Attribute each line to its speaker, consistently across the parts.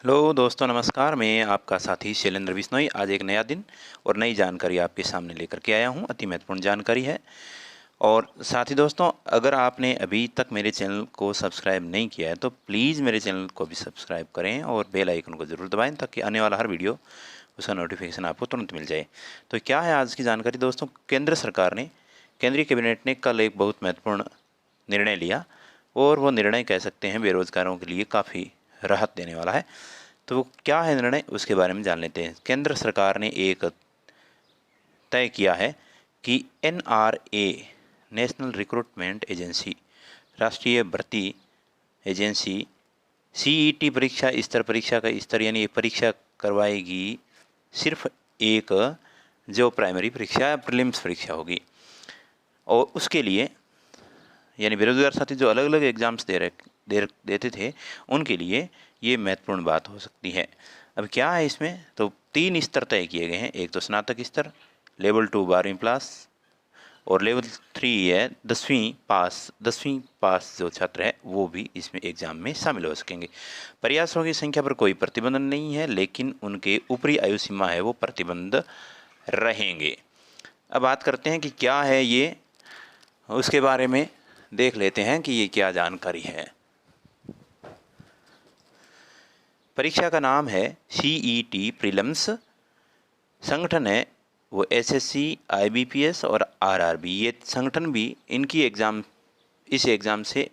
Speaker 1: Hello दोस्तों, नमस्कार। मैं आपका साथी शैलेंद्र बिश्नोई आज एक नया दिन और नई जानकारी आपके सामने लेकर के आया हूं। अति महत्वपूर्ण जानकारी है। और साथ ही दोस्तों, अगर आपने अभी तक मेरे चैनल को सब्सक्राइब नहीं किया है तो प्लीज़ मेरे चैनल को भी सब्सक्राइब करें और बेल आइकन को ज़रूर दबाएं ताकि आने वाला हर वीडियो उसका नोटिफिकेशन आपको तुरंत मिल जाए। तो क्या है आज की जानकारी दोस्तों? केंद्र सरकार ने, केंद्रीय कैबिनेट ने कल एक बहुत महत्वपूर्ण निर्णय लिया और वो निर्णय कह सकते हैं बेरोजगारों के लिए काफ़ी राहत देने वाला है। तो वो क्या है निर्णय, उसके बारे में जान लेते हैं। केंद्र सरकार ने एक तय किया है कि एनआरए, नेशनल रिक्रूटमेंट एजेंसी, राष्ट्रीय भर्ती एजेंसी, सीईटी परीक्षा, स्तर परीक्षा का स्तर यानी ये परीक्षा करवाएगी सिर्फ एक जो प्राइमरी परीक्षा प्रीलिम्स परीक्षा होगी। और उसके लिए यानी बेरोजगार साथी जो अलग अलग एग्जाम्स देते थे उनके लिए ये महत्वपूर्ण बात हो सकती है। अब क्या है इसमें, तो 3 स्तर तय किए गए हैं। एक तो स्नातक स्तर, लेवल 2 12वीं पास, और लेवल 3 है 10वीं पास जो छात्र है वो भी इसमें एग्जाम में शामिल हो सकेंगे। प्रयासों की संख्या पर कोई प्रतिबंध नहीं है, लेकिन उनके ऊपरी आयु सीमा है वो प्रतिबंध रहेंगे। अब बात करते हैं कि क्या है ये, उसके बारे में देख लेते हैं कि ये क्या जानकारी है। परीक्षा का नाम है सीईटी प्रीलिम्स। संगठन है वो एसएससी, आईबीपीएस और आरआरबी। ये संगठन भी इनकी एग्ज़ाम, इस एग्ज़ाम से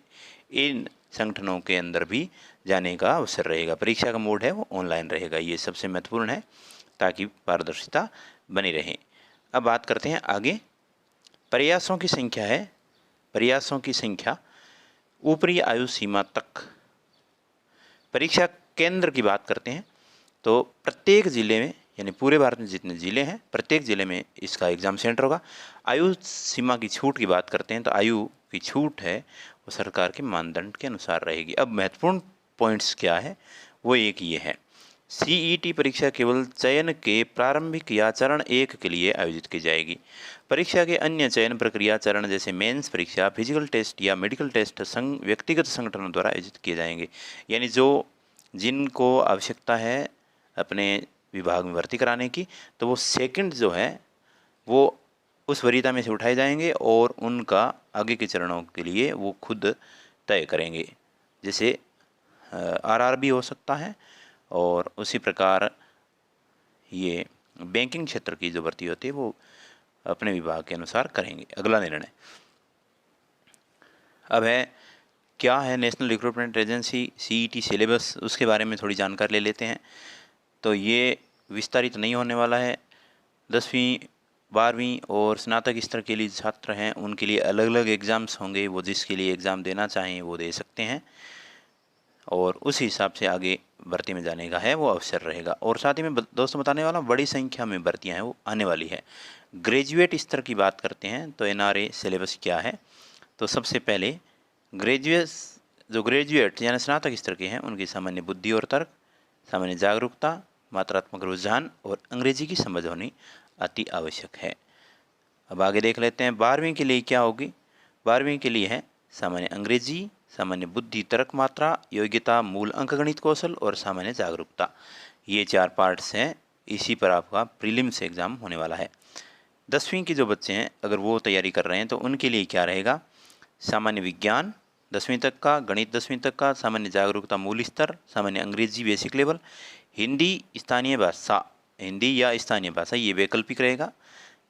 Speaker 1: इन संगठनों के अंदर भी जाने का अवसर रहेगा। परीक्षा का मोड है वो ऑनलाइन रहेगा। ये सबसे महत्वपूर्ण है ताकि पारदर्शिता बनी रहे। अब बात करते हैं आगे। प्रयासों की संख्या है, प्रयासों की संख्या ऊपरी आयु सीमा तक। परीक्षा केंद्र की बात करते हैं तो प्रत्येक ज़िले में, यानी पूरे भारत में जितने ज़िले हैं प्रत्येक ज़िले में इसका एग्ज़ाम सेंटर होगा। आयु सीमा की छूट की बात करते हैं तो आयु की छूट है वो सरकार के मानदंड के अनुसार रहेगी। अब महत्वपूर्ण पॉइंट्स क्या है, वो एक ये है, सीईटी परीक्षा केवल चयन के प्रारंभिक या चरण 1 के लिए आयोजित की जाएगी। परीक्षा के अन्य चयन प्रक्रिया चरण जैसे मेंस परीक्षा, फिजिकल टेस्ट या मेडिकल टेस्ट व्यक्तिगत संगठनों द्वारा आयोजित किए जाएंगे। यानी जो जिनको आवश्यकता है अपने विभाग में भर्ती कराने की, तो वो सेकंड जो है वो उस वरीयता में से उठाए जाएंगे और उनका आगे के चरणों के लिए वो खुद तय करेंगे। जैसे आरआरबी हो सकता है, और उसी प्रकार ये बैंकिंग क्षेत्र की जो भर्ती होती है वो अपने विभाग के अनुसार करेंगे। अगला निर्णय अब है, क्या है national recruitment agency CET syllabus, उसके बारे में थोड़ी जानकारी ले लेते हैं। तो ये विस्तारित नहीं होने वाला है। 10वीं 12वीं और स्नातक स्तर के लिए छात्र हैं उनके लिए अलग अलग एग्ज़ाम्स होंगे। वो जिसके लिए एग्ज़ाम देना चाहें वो दे सकते हैं और उसी हिसाब से आगे भर्ती में जाने का है वो अवसर रहेगा। और साथ ही में दोस्तों बताने वाला, बड़ी संख्या में भर्तियां हैं वो आने वाली है। ग्रेजुएट स्तर की बात करते हैं तो एनआरए सिलेबस क्या है, तो सबसे पहले ग्रेजुएट यानी स्नातक स्तर के हैं उनकी सामान्य बुद्धि और तर्क, सामान्य जागरूकता, मात्रात्मक रुझान और अंग्रेजी की समझ होनी अति आवश्यक है। अब आगे देख लेते हैं 12वीं के लिए क्या होगी। 12वीं के लिए है सामान्य अंग्रेजी, सामान्य बुद्धि तर्क मात्रा, योग्यता, मूल अंकगणित कौशल और सामान्य जागरूकता। ये 4 पार्ट्स हैं। इसी पर आपका प्रीलिम्स एग्ज़ाम होने वाला है। 10वीं के जो बच्चे हैं अगर वो तैयारी कर रहे हैं तो उनके लिए क्या रहेगा, सामान्य विज्ञान 10वीं तक का, गणित 10वीं तक का, सामान्य जागरूकता मूल स्तर, सामान्य अंग्रेजी बेसिक लेवल, हिंदी स्थानीय भाषा, हिंदी या स्थानीय भाषा ये वैकल्पिक रहेगा।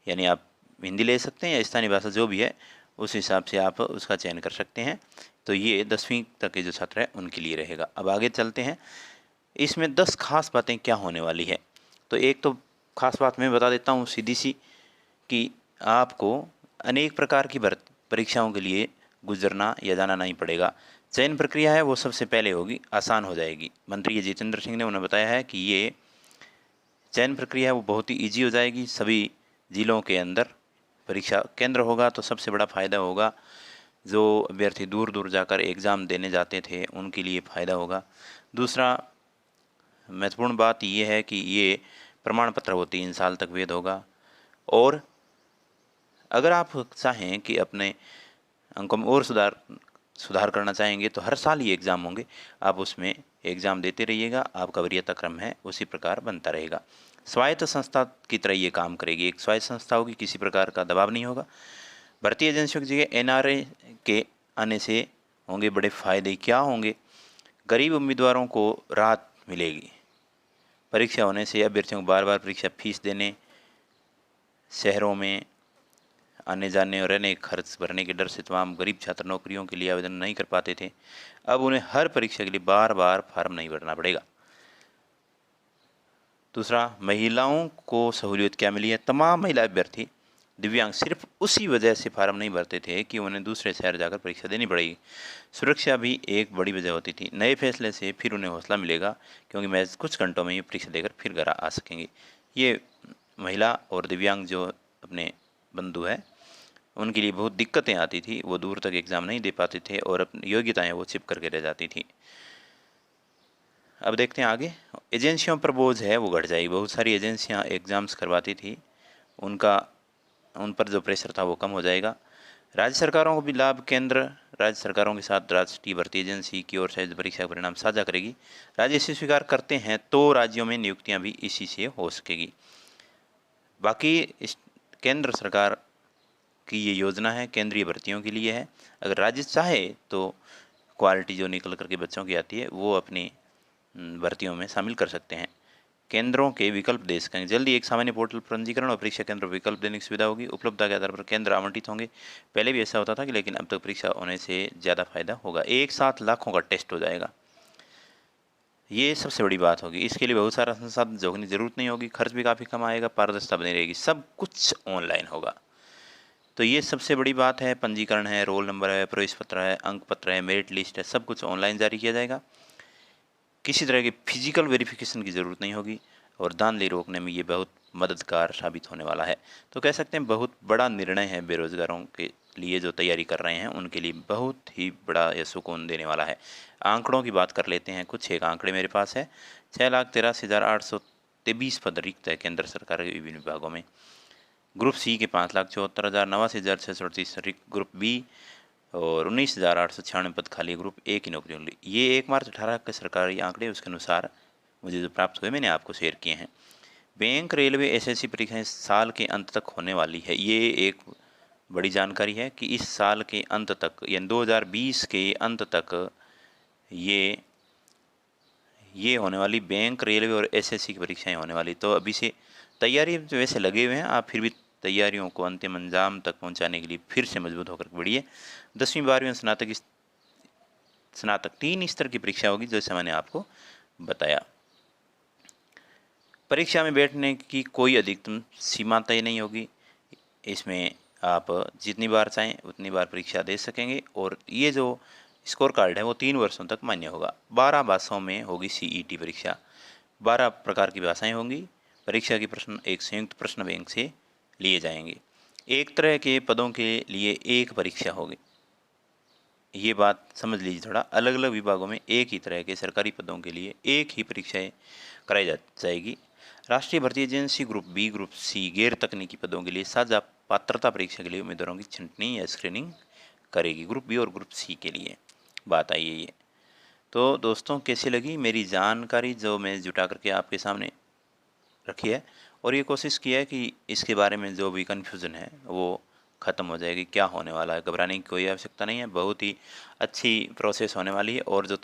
Speaker 1: यानी आप हिंदी ले सकते हैं या स्थानीय भाषा जो भी है उस हिसाब से आप उसका चयन कर सकते हैं। तो ये 10वीं तक के जो छात्र हैं उनके लिए रहेगा। अब आगे चलते हैं, इसमें 10 खास बातें क्या होने वाली है। तो एक तो खास बात मैं बता देता हूँ सीधी सी, कि आपको अनेक प्रकार की परीक्षाओं के लिए गुजरना या जाना नहीं पड़ेगा। चयन प्रक्रिया है वो सबसे पहले होगी, आसान हो जाएगी। मंत्री जितेंद्र सिंह ने उन्हें बताया है कि ये चयन प्रक्रिया है वो बहुत ही ईजी हो जाएगी। सभी जिलों के अंदर परीक्षा केंद्र होगा तो सबसे बड़ा फ़ायदा होगा। जो अभ्यर्थी दूर दूर जाकर एग्ज़ाम देने जाते थे उनके लिए फ़ायदा होगा। दूसरा महत्वपूर्ण बात यह है कि ये प्रमाण पत्र वो 3 साल तक वैध होगा। और अगर आप चाहें कि अपने अंकों में और सुधार सुधार करना चाहेंगे तो हर साल ही एग्ज़ाम होंगे, आप उसमें एग्ज़ाम देते रहिएगा, आपका वरीयता क्रम है उसी प्रकार बनता रहेगा। स्वायत्त संस्था की तरह ये काम करेगी, एक स्वायत्त संस्था होगी, किसी प्रकार का दबाव नहीं होगा। भर्ती एजेंसियों की जगह एनआरए के आने से होंगे बड़े फ़ायदे। क्या होंगे? गरीब उम्मीदवारों को राहत मिलेगी। परीक्षा होने से अभ्यर्थियों को बार बार परीक्षा फीस देने, शहरों में आने जाने और रहने खर्च भरने के डर से तमाम गरीब छात्र नौकरियों के लिए आवेदन नहीं कर पाते थे। अब उन्हें हर परीक्षा के लिए बार बार फार्म नहीं भरना पड़ेगा। दूसरा, महिलाओं को सहूलियत क्या मिली है? तमाम महिला अभ्यर्थी दिव्यांग सिर्फ उसी वजह से फार्म नहीं भरते थे कि उन्हें दूसरे शहर जाकर परीक्षा देनी पड़ेगी। सुरक्षा भी एक बड़ी वजह होती थी। नए फैसले से फिर उन्हें हौसला मिलेगा, क्योंकि महज कुछ घंटों में ये परीक्षा देकर फिर घर आ सकेंगे। ये महिला और दिव्यांग जो अपने बंधु हैं, उनके लिए बहुत दिक्कतें आती थी, वो दूर तक एग्ज़ाम नहीं दे पाते थे और अपनी योग्यताएँ वो छिप करके रह जाती थी। अब देखते हैं आगे। एजेंसियों पर बोझ है वो घट जाएगी। बहुत सारी एजेंसियां एग्ज़ाम्स करवाती थी, उनका उन पर जो प्रेशर था वो कम हो जाएगा। राज्य सरकारों को भी लाभ। केंद्र राज्य सरकारों के साथ राष्ट्रीय भर्ती एजेंसी की ओर से परीक्षा का परिणाम साझा करेगी। राज्य इसे स्वीकार करते हैं तो राज्यों में नियुक्तियां भी इसी से हो सकेगी। बाकी इस केंद्र सरकार की ये योजना है, केंद्रीय भर्तियों के लिए है। अगर राज्य चाहे तो क्वालिटी जो निकल करके बच्चों की आती है वो अपनी भर्तियों में शामिल कर सकते हैं। केंद्रों के विकल्प दे सकेंगे। जल्दी एक सामान्य पोर्टल पंजीकरण और परीक्षा केंद्र विकल्प देने की सुविधा होगी। उपलब्धता के आधार पर केंद्र आवंटित होंगे। पहले भी ऐसा होता था कि, लेकिन अब तक परीक्षा होने से ज़्यादा फायदा होगा। एक साथ लाखों का टेस्ट हो जाएगा, ये सबसे बड़ी बात होगी। इसके लिए बहुत सारा संसाधन जोड़ने की जरूरत नहीं होगी, खर्च भी काफ़ी कम आएगा, पारदर्शिता बनी रहेगी, सब कुछ ऑनलाइन होगा। तो ये सबसे बड़ी बात है। पंजीकरण है, रोल नंबर है, प्रवेश पत्र है, अंक पत्र है, मेरिट लिस्ट है, सब कुछ ऑनलाइन जारी किया जाएगा। किसी तरह की फिजिकल वेरिफिकेशन की ज़रूरत नहीं होगी और धांधली रोकने में ये बहुत मददगार साबित होने वाला है। तो कह सकते हैं बहुत बड़ा निर्णय है बेरोजगारों के लिए, जो तैयारी कर रहे हैं उनके लिए बहुत ही बड़ा या सुकून देने वाला है। आंकड़ों की बात कर लेते हैं। कुछ एक आंकड़े मेरे पास है। 6,83,823 पद रिक्त है केंद्र सरकार के विभिन्न विभागों में। ग्रुप सी के 5,74,89,638 रिक्त, ग्रुप बी और 19,896 पद खाली, ग्रुप ए की नौकरियों के लिए। ये 1 मार्च 18 के सरकारी आंकड़े, उसके अनुसार मुझे जो प्राप्त हुए मैंने आपको शेयर किए हैं। बैंक, रेलवे, एसएससी परीक्षाएं साल के अंत तक होने वाली है। ये एक बड़ी जानकारी है कि इस साल के अंत तक, यानी 2020 के अंत तक ये होने वाली बैंक, रेलवे और एसएससी की परीक्षाएं होने वाली। तो अभी से तैयारी जो वैसे लगे हुए हैं, आप फिर भी तैयारियों को अंतिम अंजाम तक पहुंचाने के लिए फिर से मजबूत होकर बढ़िए। 10वीं 12वीं स्नातक 3 स्तर की परीक्षा होगी, जैसे मैंने आपको बताया। परीक्षा में बैठने की कोई अधिकतम सीमा तय नहीं होगी। इसमें आप जितनी बार चाहें उतनी बार परीक्षा दे सकेंगे और ये जो स्कोर कार्ड है वो 3 वर्षों तक मान्य होगा। 12 भाषाओं में होगी सीईटी परीक्षा। 12 प्रकार की भाषाएं होंगी। परीक्षा के प्रश्न एक संयुक्त प्रश्न बैंक से लिए जाएंगे। एक तरह के पदों के लिए एक परीक्षा होगी। ये बात समझ लीजिए थोड़ा। अलग अलग विभागों में एक ही तरह के सरकारी पदों के लिए एक ही परीक्षाएं कराई जाएगी। राष्ट्रीय भर्ती agency group B, group C गैर तकनीकी पदों के लिए साझा पात्रता परीक्षा के लिए उम्मीदवारों की छंटनी या स्क्रीनिंग करेगी, ग्रुप बी और ग्रुप सी के लिए। बात आई है ये। तो दोस्तों, कैसी लगी मेरी जानकारी जो मैं जुटा करके आपके सामने रखी है, और ये कोशिश की है कि इसके बारे में जो भी कन्फ्यूज़न है वो ख़त्म हो जाएगी। क्या होने वाला है, घबराने की कोई आवश्यकता नहीं है। बहुत ही अच्छी प्रोसेस होने वाली है और जो